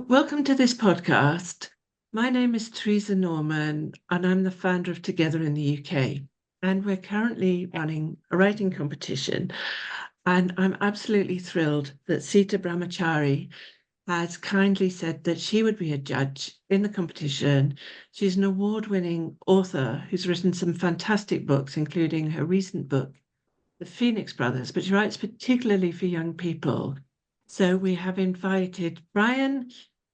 Welcome to this podcast. My name is Teresa Norman, and I'm the founder of Together in the UK. And we're currently running a writing competition. And I'm absolutely thrilled that Sita Brahmachari has kindly said that she would be a judge in the competition. She's an award-winning author who's written some fantastic books, including her recent book, The Phoenix Brothers, but she writes particularly for young people. So we have invited Bryan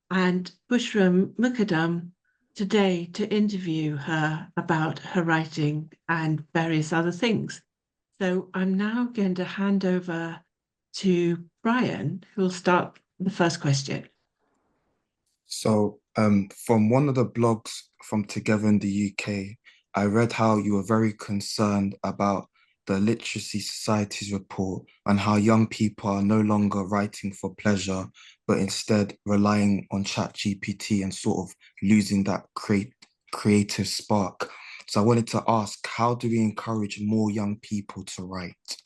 and Bushra Mukadam today to interview her about her writing and various other things. So I'm now going to hand over to Bryan, who will start the first question. From one of the blogs from Together in the UK, I read how you were very concerned about the Literacy Society's report and how young people are no longer writing for pleasure, but instead relying on ChatGPT and sort of losing that creative spark. So I wanted to ask, how do we encourage more young people to write?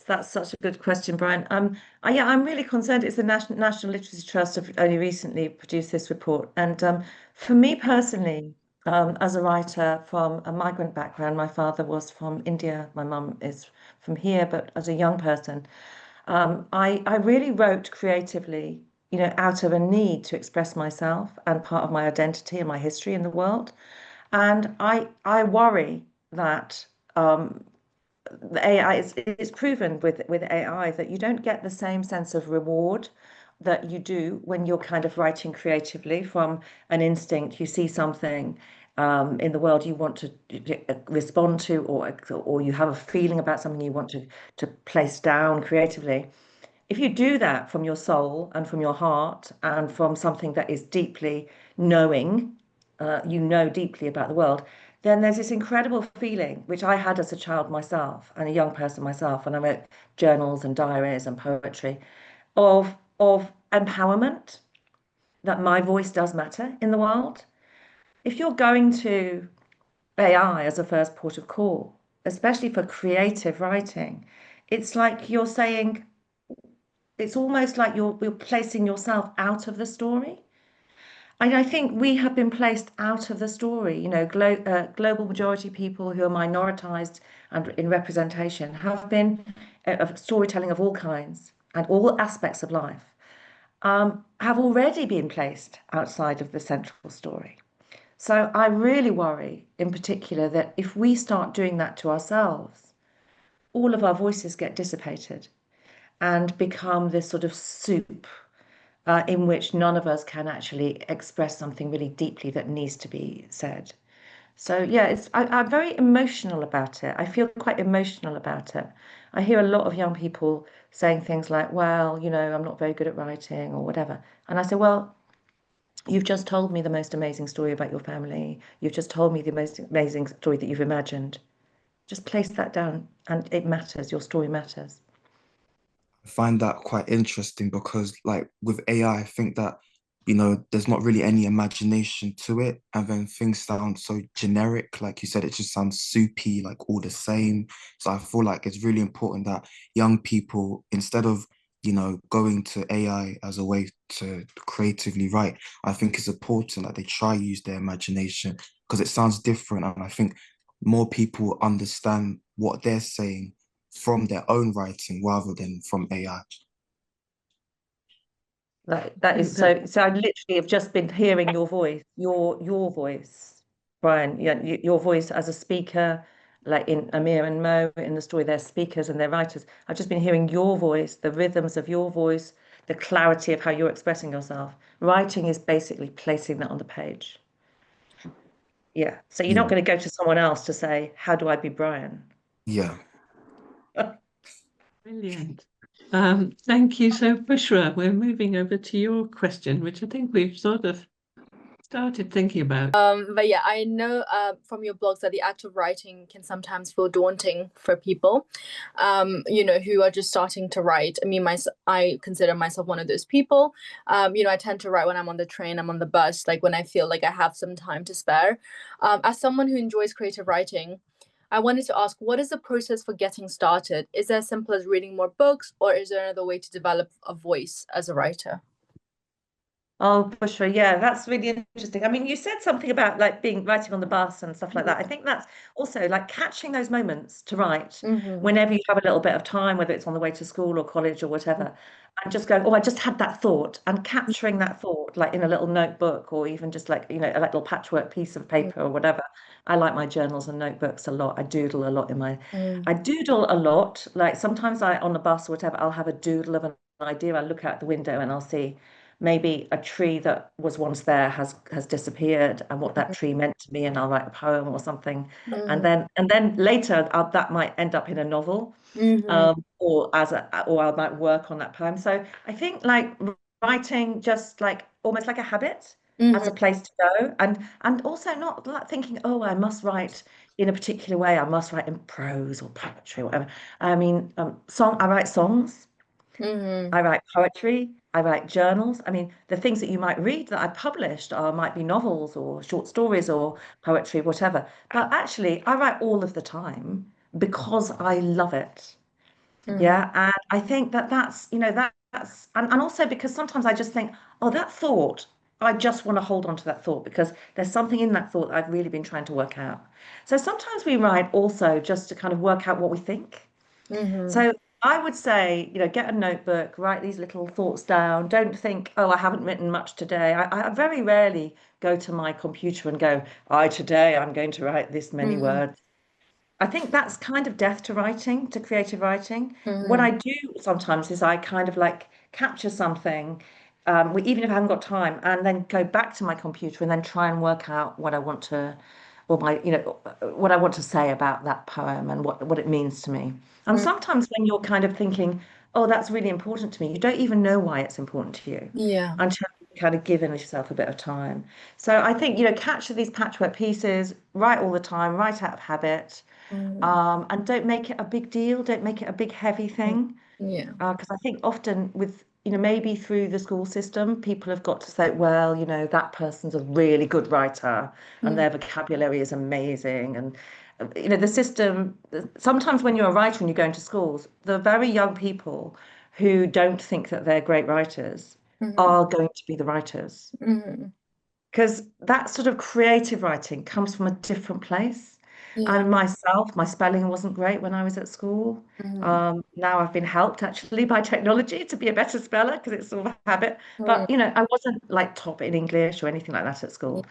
That's such a good question, Bryan. Yeah, I'm really concerned. It's the National Literacy Trust have only recently produced this report, and for me personally, as a writer from a migrant background, my father was from India, my mum is from here, but as a young person, I really wrote creatively, out of a need to express myself and part of my identity and my history in the world, and I worry that. The AI it's proven with AI that you don't get the same sense of reward that you do when you're kind of writing creatively from an instinct. You see something in the world you want to respond to, or you have a feeling about something you want to place down creatively. If you do that from your soul and from your heart and from something that is deeply knowing, you know deeply about the world, then there's this incredible feeling, which I had as a child myself and a young person myself, and I wrote journals and diaries and poetry, of empowerment, that my voice does matter in the world. If you're going to AI as a first port of call, especially for creative writing, it's like you're saying, it's almost like you're placing yourself out of the story. And I think we have been placed out of the story. Global majority people who are minoritized and in representation have been of storytelling of all kinds and all aspects of life, have already been placed outside of the central story. So I really worry in particular that if we start doing that to ourselves, all of our voices get dissipated and become this sort of soup in which none of us can actually express something really deeply that needs to be said. So yeah, I'm very emotional about it. I feel quite emotional about it. I hear a lot of young people saying things like, well, I'm not very good at writing or whatever. And I say, well, you've just told me the most amazing story about your family. You've just told me the most amazing story that you've imagined. Just place that down and it matters. Your story matters. I find that quite interesting because, like, with AI, I think that, there's not really any imagination to it. And then things sound so generic. Like you said, it just sounds soupy, like all the same. So I feel like it's really important that young people, instead of, going to AI as a way to creatively write, I think it's important that they try use their imagination because it sounds different. And I think more people understand what they're saying from their own writing rather than from AI. That is so. So I literally have just been hearing your voice, your voice, Bryan. Yeah, your voice as a speaker, like in Amir and Mo in the story, they're speakers and they're writers. I've just been hearing your voice, the rhythms of your voice, the clarity of how you're expressing yourself. Writing is basically placing that on the page. Yeah. So you're not Yeah, going to go to someone else to say, "How do I be Bryan?" yeah. Brilliant. Thank you. So, Bushra, we're moving over to your question, which I think we've sort of started thinking about. But yeah, I know from your blogs that the act of writing can sometimes feel daunting for people, who are just starting to write. I mean, I consider myself one of those people. I tend to write when I'm on the train, I'm on the bus, like when I feel like I have some time to spare. As someone who enjoys creative writing, I wanted to ask, what is the process for getting started? Is it as simple as reading more books, or is there another way to develop a voice as a writer? Oh, Bushra, yeah, that's really interesting. I mean, you said something about like being writing on the bus and stuff like that. I think that's also like catching those moments to write Mm-hmm. whenever you have a little bit of time, whether it's on the way to school or college or whatever, and just going, oh, I just had that thought, and capturing that thought like in a little notebook or even just like, a little patchwork piece of paper or whatever. I like my journals and notebooks a lot. I doodle a lot Mm-hmm. I doodle a lot. Like sometimes on the bus or whatever, I'll have a doodle of an idea. I look out the window and I'll see maybe a tree that was once there has disappeared and what that tree meant to me, and I'll write a poem or something, and Mm-hmm. then later that might end up in a novel, Mm-hmm. or I might work on that poem. So I think like writing just like almost like a habit as a Mm-hmm. place to go, and also not like thinking, oh, I must write in a particular way, I must write in prose or poetry or whatever. I mean, I write songs. Mm-hmm. I write poetry, I write journals. I mean, the things that you might read that I published might be novels or short stories or poetry, whatever. But actually, I write all of the time because I love it. Mm-hmm. Yeah. And I think and also because sometimes I just think, oh, that thought, I just want to hold on to that thought because there's something in that thought that I've really been trying to work out. So sometimes we write also just to kind of work out what we think. Mm-hmm. So I would say, get a notebook, write these little thoughts down. Don't think, oh, I haven't written much today. I very rarely go to my computer and go, today I'm going to write this many Mm-hmm. words. I think that's kind of death to writing, to creative writing. What Mm-hmm. I do sometimes is I kind of like capture something, even if I haven't got time, and then go back to my computer and then try and work out what I want to, or what I want to say about that poem and what it means to me. And sometimes when you're kind of thinking, oh, that's really important to me, you don't even know why it's important to you Yeah. until you've kind of given yourself a bit of time. So I think, capture these patchwork pieces, write all the time, write out of habit. Mm-hmm. And don't make it a big deal. Don't make it a big, heavy thing. Yeah. Because I think often with, maybe through the school system, people have got to say, well, that person's a really good writer and Mm-hmm. their vocabulary is amazing. And, the system, sometimes when you're a writer and you go into schools, the very young people who don't think that they're great writers Mm-hmm. are going to be the writers. Mm-hmm. Because that sort of creative writing comes from a different place. Yeah. And myself, my spelling wasn't great when I was at school. Mm-hmm. Now I've been helped actually by technology to be a better speller because it's sort of a habit. But, I wasn't like top in English or anything like that at school.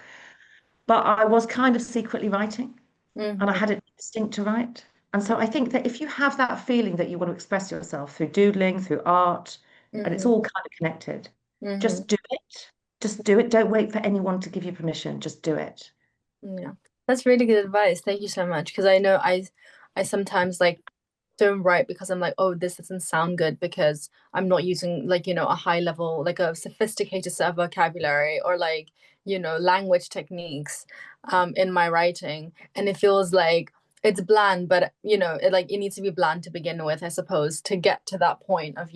But I was kind of secretly writing and I Mm-hmm. had an instinct to write. And so I think that if you have that feeling that you want to express yourself through doodling, through art, and it's Mm-hmm. all kind of connected, Mm-hmm. just do it. Just do it. Don't wait for anyone to give you permission. Just do it. Yeah, that's really good advice. Thank you so much. Because I know I sometimes like don't write because I'm like, oh, this doesn't sound good because I'm not using like, a high level, like a sophisticated set of vocabulary or like, language techniques in my writing. And it feels like it's bland, but it needs to be bland to begin with, I suppose, to get to that point of,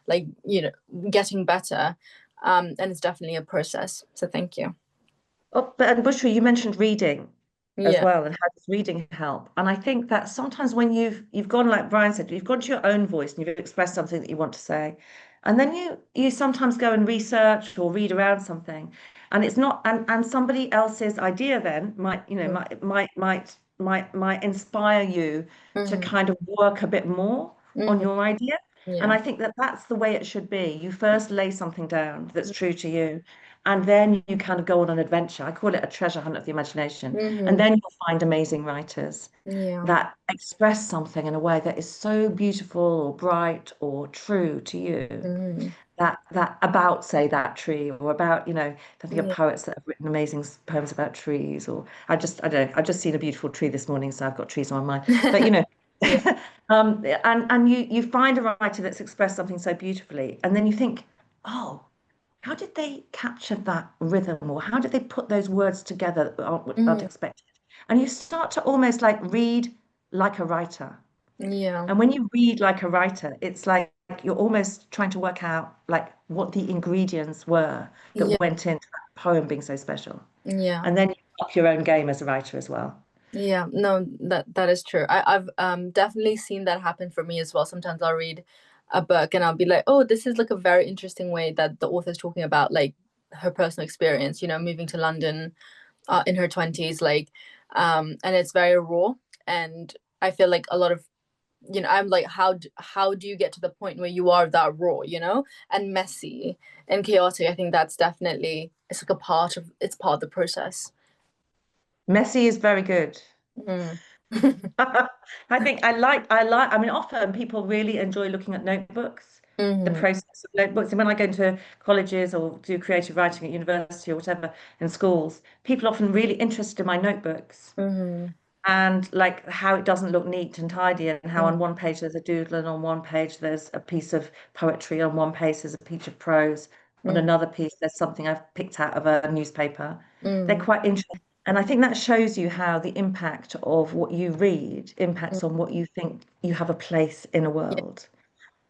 like, getting better. And it's definitely a process. So thank you. Oh, but and Bushra, you mentioned reading as Yeah. well, and how does reading help? And I think that sometimes when you've gone, like Brian said, you've gone to your own voice and you've expressed something that you want to say, and then you sometimes go and research or read around something, and it's not and somebody else's idea then might inspire you to Mm-hmm. kind of work a bit more on Mm-hmm. your idea. And Yeah. I think that that's the way it should be. You first lay something down that's true to you, and then you kind of go on an adventure. I call it a treasure hunt of the imagination. And Mm-hmm. then you'll find amazing writers Yeah. that express something in a way that is so beautiful or bright or true to you. Mm-hmm. That about, say, that tree, or about, I think of Yeah. poets that have written amazing poems about trees, or I don't know, I've just seen a beautiful tree this morning, so I've got trees on my mind. But Yeah. and you find a writer that's expressed something so beautifully, and then you think, oh, how did they capture that rhythm, or how did they put those words together that aren't Mm-hmm. expected? And you start to almost like read like a writer. Yeah. And when you read like a writer, it's like you're almost trying to work out like what the ingredients were Yeah. that went into that poem being so special. Yeah. And then you up your own game as a writer as well. Yeah. No, that is true. I've definitely seen that happen for me as well. Sometimes I'll read a book and I'll be like, oh, this is like a very interesting way that the author's talking about like her personal experience, moving to London in her 20s, like, and it's very raw. And I feel like a lot of, I'm like, how do you get to the point where you are that raw, and messy and chaotic? I think that's definitely, it's like it's part of the process. Messy is very good. Mm. I think I mean, often people really enjoy looking at notebooks, the Mhm. process of notebooks. And when I go into colleges or do creative writing at university or whatever in schools, people are often really interested in my notebooks Mhm. and like how it doesn't look neat and tidy, and how Mhm. on one page there's a doodle, and on one page there's a piece of poetry, on one page there's a piece of prose, on Mhm. another piece there's something I've picked out of a newspaper. They're Mhm. quite interesting. And I think that shows you how the impact of what you read impacts on what you think you have a place in a Yeah. world.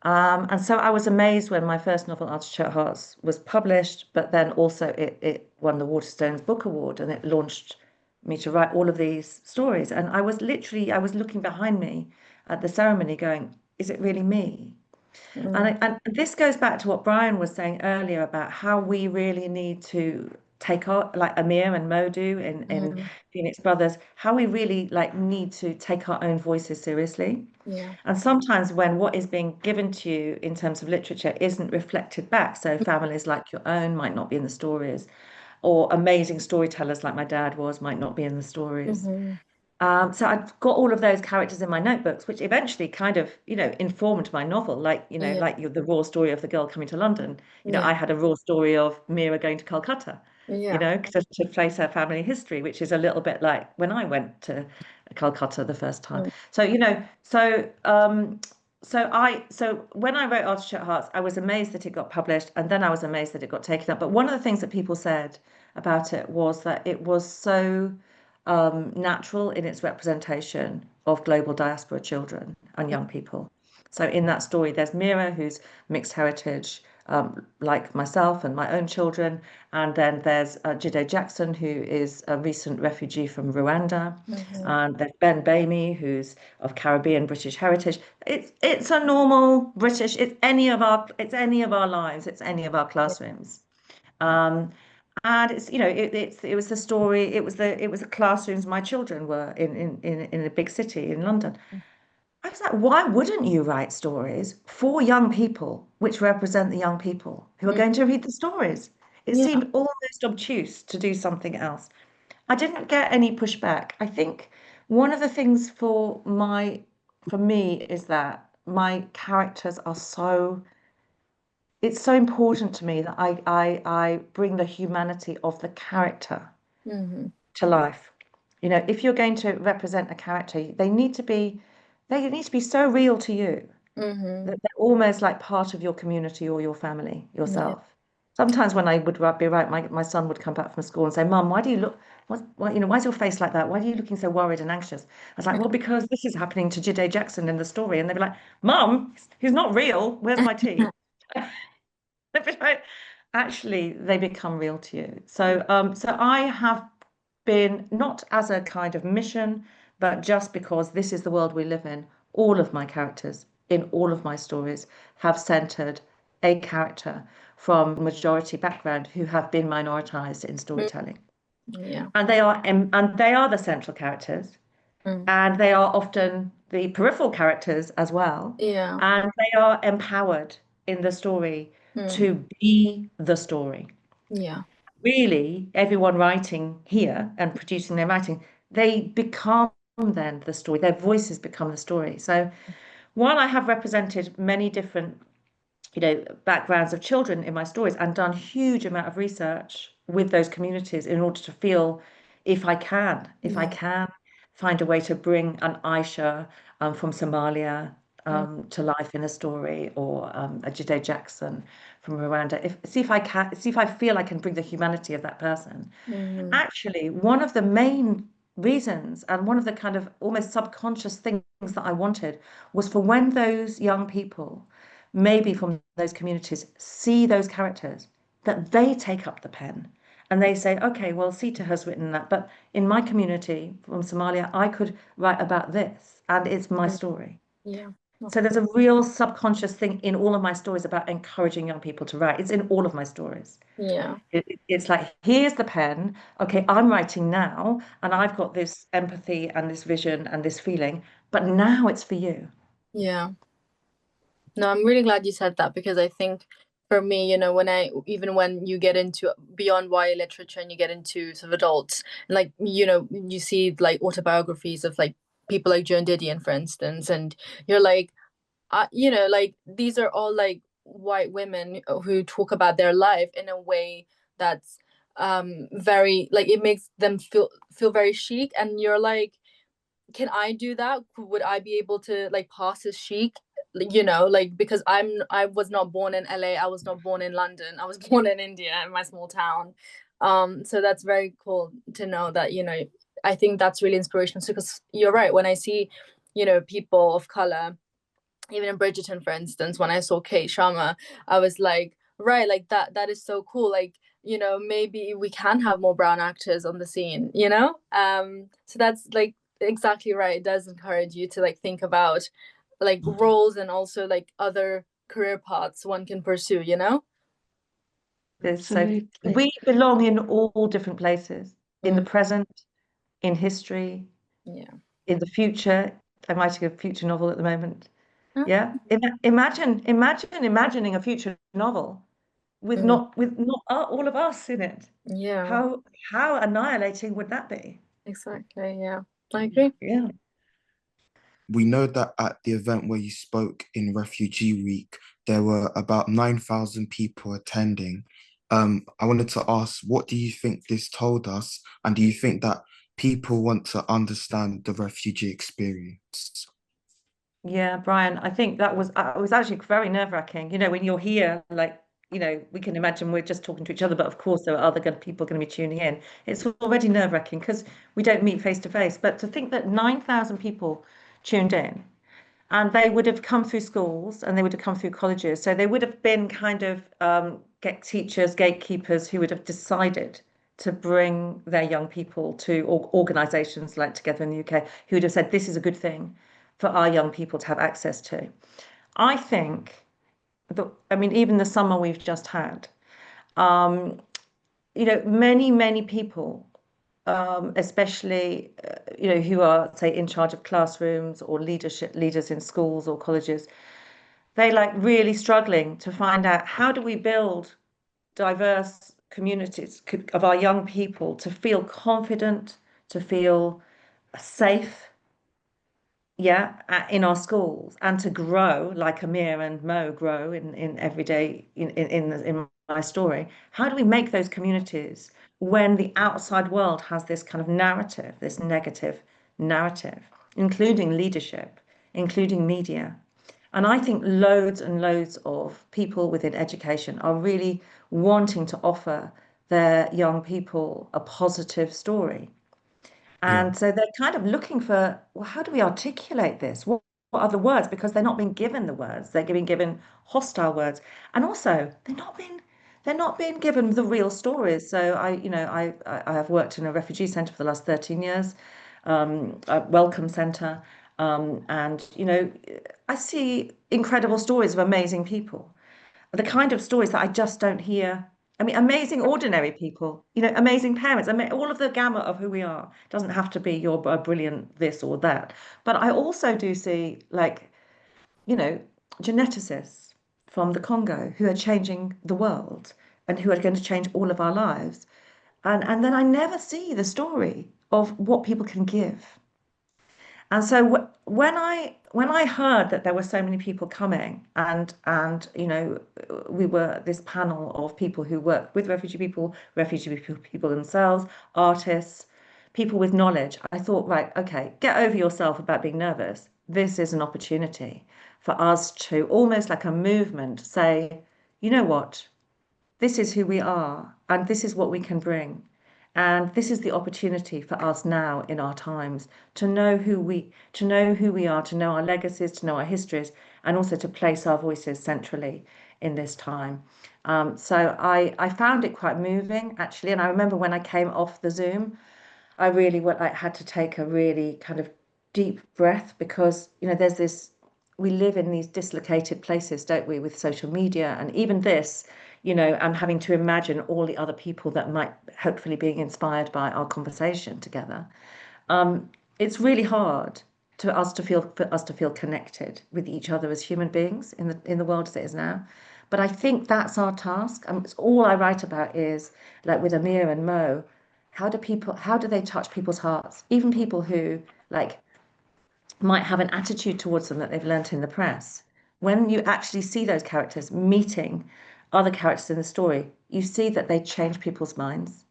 And so I was amazed when my first novel, Artichoke Hearts, was published, but then also it won the Waterstones Book Award, and it launched me to write all of these stories. And I was looking behind me at the ceremony going, is it really me? Mhm. And this goes back to what Bryan was saying earlier about how we really need to take our, like Amir and Modu in Mhm. Phoenix Brothers, how we really like need to take our own voices seriously. Yeah. And sometimes when what is being given to you in terms of literature isn't reflected back, so families like your own might not be in the stories, or amazing storytellers like my dad was might not be in the stories. Mhm. So I've got all of those characters in my notebooks, which eventually kind of, informed my novel. Like, Yeah. the raw story of the girl coming to London. Yeah. I had a raw story of Mira going to Calcutta, Yeah. to trace her family history, which is a little bit like when I went to Calcutta the first time. Mm. So, so when I wrote Artichoke Hearts, I was amazed that it got published, and then I was amazed that it got taken up. But one of the things that people said about it was that it was so natural in its representation of global diaspora children and young people. So in that story, there's Mira, who's mixed heritage, like myself and my own children, and then there's Jide Jackson, who is a recent refugee from Rwanda, Mhm. and there's Ben Bamey, who's of Caribbean British heritage. It's a normal British. It's any of our lives. It's any of our Yeah. classrooms. Um, and it's it was the story. It was the classrooms my children were in a big city in London. I was like, why wouldn't you write stories for young people which represent the young people who are Mm. going to read the stories? It Yeah. seemed almost obtuse to do something else. I didn't get any pushback. I think one of the things for me is that my characters are it's so important to me that I bring the humanity of the character Mhm. to life. If you're going to represent a character, they need to be so real to you Mhm. that they're almost like part of your community or your family, Yeah. yourself. Sometimes when I would be right, my son would come back from school and say, "Mum, why do you look, why is your face like that? Why are you looking so worried and anxious?" I was like, "Well, because this is happening to Jide Jackson in the story." And they'd be like, "Mum, he's not real. Where's my tea?" They'd be like, actually, they become real to you. So I have been, not as a kind of mission, but just because this is the world we live in, all of my characters in all of my stories have centered a character from majority background who have been minoritized in Mm. storytelling. Yeah. And they are the central characters, Mm. and they are often the peripheral characters as well, Yeah. and they are empowered in the story Mm. to be the story. Yeah. Really, everyone writing here and producing their writing, they become then the story. Their voices become the story. So while I have represented many different, backgrounds of children in my stories and done huge amount of research with those communities in order to feel if I Yeah. can find a way to bring an Aisha from Somalia Mm. to life in a story, or a Jide Jackson from Rwanda. See if I feel I can bring the humanity of that person. Mhm. Actually, one of the main reasons and one of the kind of almost subconscious things that I wanted was for when those young people, maybe from those communities, see those characters, that they take up the pen and they say, okay, well, Sita has written that, but in my community from Somalia, I could write about this, and it's my Mm. story. Yeah. So there's a real subconscious thing in all of my stories about encouraging young people to write. It's in all of my stories. Yeah. It's like, here's the pen. Okay, I'm writing now, and I've got this empathy and this vision and this feeling, but now it's for you. Yeah. No, I'm really glad you said that, because I think for me, you know, when you get into beyond YA literature and you get into sort of adults, like, you know, you see like autobiographies of like people like Joan Didion, for instance, and you're like, you know, like these are all like white women who talk about their life in a way that's very, like, it makes them feel very chic, and you're like, can I do that? Would I be able to like pass as chic? You know, like, because I was not born in LA, I was not born in London, I was born in India, in my small town. So that's very cool to know that, you know, I think that's really inspirational, because you're right, when I see, you know, people of color, even in Bridgerton, for instance, when I saw Kate Sharma, I was like, right, like that is so cool. Like, you know, maybe we can have more brown actors on the scene, you know? So that's like exactly right. It does encourage you to like think about like roles and also like other career paths one can pursue, you know? So Absolutely. we belong in all different places, in the Mm. present, in history, Yeah. in the future. I'm writing a future novel at the moment. Huh? Yeah. Imagining a future novel with Mm. not all of us in it. Yeah, How annihilating would that be? exactly. Yeah, I agree. Yeah. We know that at the event where you spoke in Refugee Week, there were about 9,000 people attending. I wanted to ask, what do you think this told us? And do you think that people want to understand the refugee experience? Yeah, Brian, I think that was it was actually very nerve-wracking. You know, when you're here, like, you know, we can imagine we're just talking to each other, but of course there are other people going to be tuning in. It's already nerve-wracking because we don't meet face to face. But to think that 9,000 people tuned in, and they would have come through schools and they would have come through colleges. So they would have been kind of get teachers, gatekeepers who would have decided to bring their young people to organizations like Together in the UK, who would have said, this is a good thing for our young people to have access to. I think that, I mean, even the summer we've just had, you know, many people, especially, you know, who are, say, in charge of classrooms or leaders in schools or colleges, they like really struggling to find out, how do we build diverse communities of our young people to feel confident, to feel safe, yeah, in our schools, and to grow like Amir and Mo grow in everyday in my story. How do we make those communities when the outside world has this kind of narrative, this negative narrative, including leadership, including media? And I think loads and loads of people within education are really wanting to offer their young people a positive story. Yeah, And so they're kind of looking for, well, how do we articulate this? What are the words? Because they're not being given the words. They're being given hostile words. And also they're not being given the real stories. So I have worked in a refugee centre for the last 13 years, a welcome centre. And I see incredible stories of amazing people, the kind of stories that I just don't hear. I mean, amazing ordinary people, amazing parents, all of the gamut of who we are. Doesn't have to be you're a brilliant this or that. But I also do see, like, you know, geneticists from the Congo who are changing the world and who are going to change all of our lives. And then I never see the story of what people can give. And so when I heard that there were so many people coming, and we were this panel of people who work with refugee people themselves, artists, people with knowledge, I thought, right, okay, get over yourself about being nervous. This is an opportunity for us to, almost like a movement, say, you know what? This is who we are, and this is what we can bring. And this is the opportunity for us now in our times to know who we are, to know our legacies, to know our histories, and also to place our voices centrally in this time. So I found it quite moving, actually. And I remember when I came off the Zoom, I really had to take a really kind of deep breath, because there's this we live in these dislocated places, don't we, with social media and even this, you know, I'm having to imagine all the other people that might hopefully being inspired by our conversation together. It's really hard for us to feel connected with each other as human beings in the world as it is now. But I think that's our task. It's all I write about is like with Amir and Mo, how do they touch people's hearts? Even people who like might have an attitude towards them that they've learnt in the press. When you actually see those characters meeting other characters in the story, you see that they change people's minds.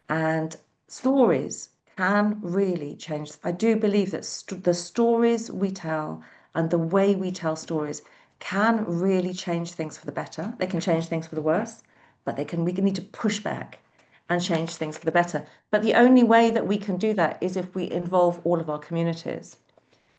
And stories can really change. I do believe that the stories we tell and the way we tell stories can really change things for the better. They can change things for the worse, but we need to push back and change things for the better. But the only way that we can do that is if we involve all of our communities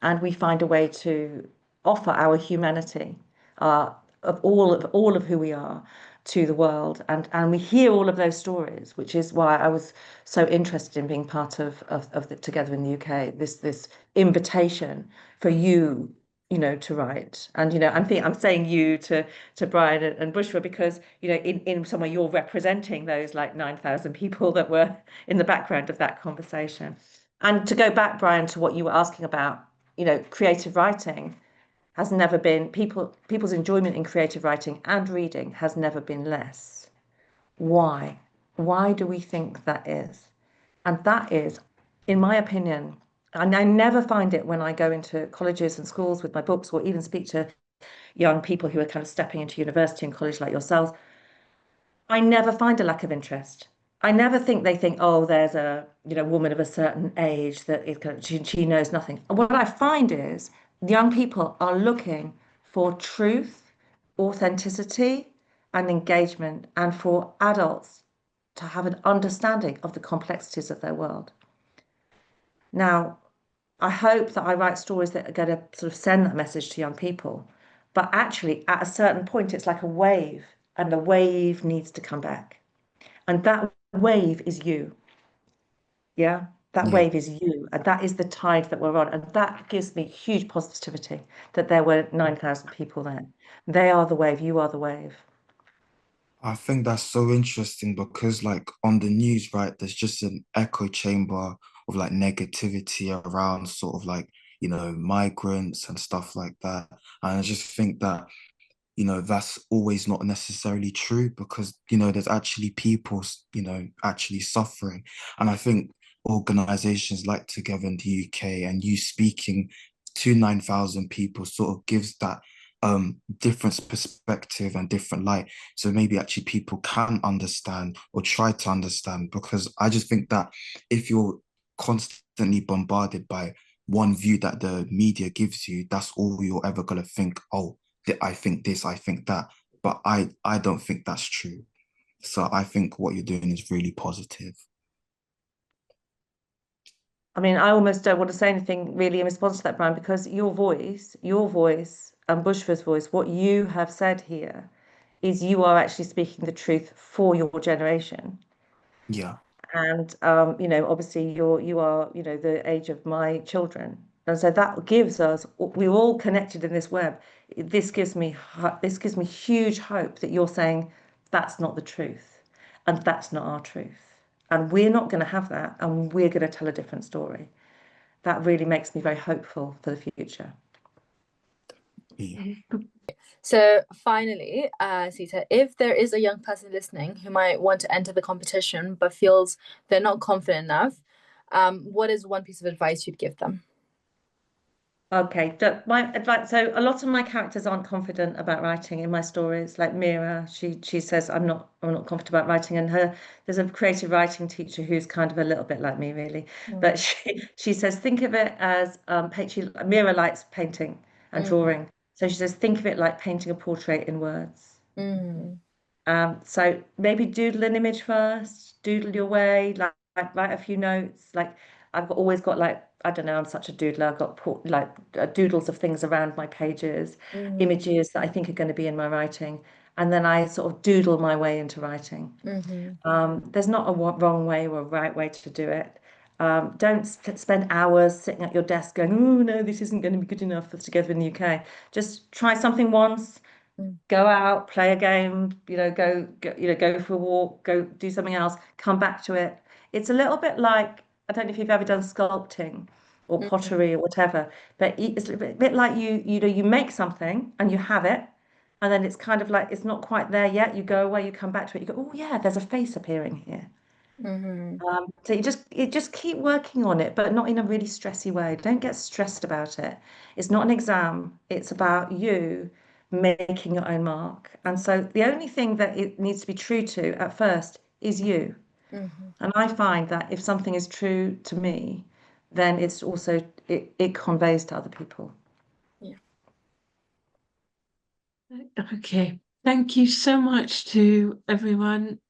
and we find a way to offer our humanity of all of who we are to the world, and we hear all of those stories, which is why I was so interested in being part of the Together in the UK. This invitation for you, you know, to write, and you know, I'm saying you to Bryan and Bushra because you know, in some way you're representing those like 9,000 people that were in the background of that conversation. And to go back, Bryan, to what you were asking about, you know, creative writing has never been people's enjoyment in creative writing and reading has never been less. Why? Why do we think that is? And that is, in my opinion, and I never find it when I go into colleges and schools with my books or even speak to young people who are kind of stepping into university and college like yourselves. I never find a lack of interest. I never think they think, oh, there's a woman of a certain age that she knows nothing. What I find is young people are looking for truth, authenticity, and engagement, and for adults to have an understanding of the complexities of their world. Now, I hope that I write stories that are going to sort of send that message to young people. But actually, at a certain point, it's like a wave, and the wave needs to come back. And that wave is you. Yeah, that Yeah. wave is you. And that is the tide that we're on. And that gives me huge positivity that there were 9,000 people there. They are the wave, you are the wave. I think that's so interesting because, like, on the news, right, there's just an echo chamber of like negativity around sort of like, migrants and stuff like that. And I just think that, that's always not necessarily true because, there's actually people, actually suffering. And I think organizations like Together in the UK and you speaking to 9,000 people sort of gives that different perspective and different light. So maybe actually people can understand or try to understand, because I just think that if you're constantly bombarded by one view that the media gives you, that's all you're ever going to think, oh, I think this, I think that. But I don't think that's true. So I think what you're doing is really positive. I mean, I almost don't want to say anything really in response to that, Bryan, because your voice, and Bushra's voice, what you have said here is you are actually speaking the truth for your generation. Yeah. And obviously you are, the age of my children. And so that gives us, we're all connected in this web. This gives me huge hope that you're saying that's not the truth and that's not our truth. And we're not going to have that, and we're going to tell a different story. That really makes me very hopeful for the future. Yeah. So finally, Sita, if there is a young person listening who might want to enter the competition but feels they're not confident enough, what is one piece of advice you'd give them? Okay, my advice. So a lot of my characters aren't confident about writing in my stories. Like Mira, she says I'm not confident about writing, and there's a creative writing teacher who's kind of a little bit like me, really. But she says think of it as Mira likes painting and drawing, so she says think of it like painting a portrait in words. So maybe doodle an image first, doodle your way, like write a few notes. Like always got like, I don't know, I'm such a doodler. I've got doodles of things around my pages, images that I think are going to be in my writing. And then I sort of doodle my way into writing. There's not a wrong way or a right way to do it. Don't spend hours sitting at your desk going, oh no, this isn't going to be good enough for Together in the UK. Just try something once, go out, play a game, go for a walk, go do something else, come back to it. It's a little bit like, I don't know if you've ever done sculpting or pottery or whatever, but it's a bit like you make something and you have it, and then it's kind of like it's not quite there yet. You go away, you come back to it, you go, oh yeah, there's a face appearing here. So you just keep working on it, but not in a really stressy way. Don't get stressed about it. It's not an exam. It's about you making your own mark. And so the only thing that it needs to be true to at first is you. And I find that if something is true to me, then it's also it conveys to other people. Yeah. Okay. Thank you so much to everyone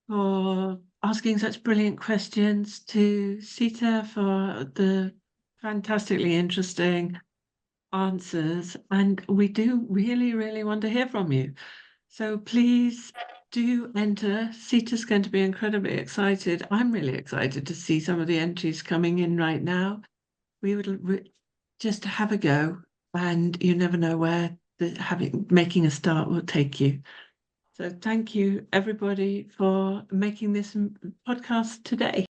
for asking such brilliant questions, to Sita for the fantastically interesting answers. And we do really, really want to hear from you. So please do enter. Sita's going to be incredibly excited. I'm really excited to see some of the entries coming in right now. We would just have a go, and you never know where making a start will take you. So thank you, everybody, for making this podcast today.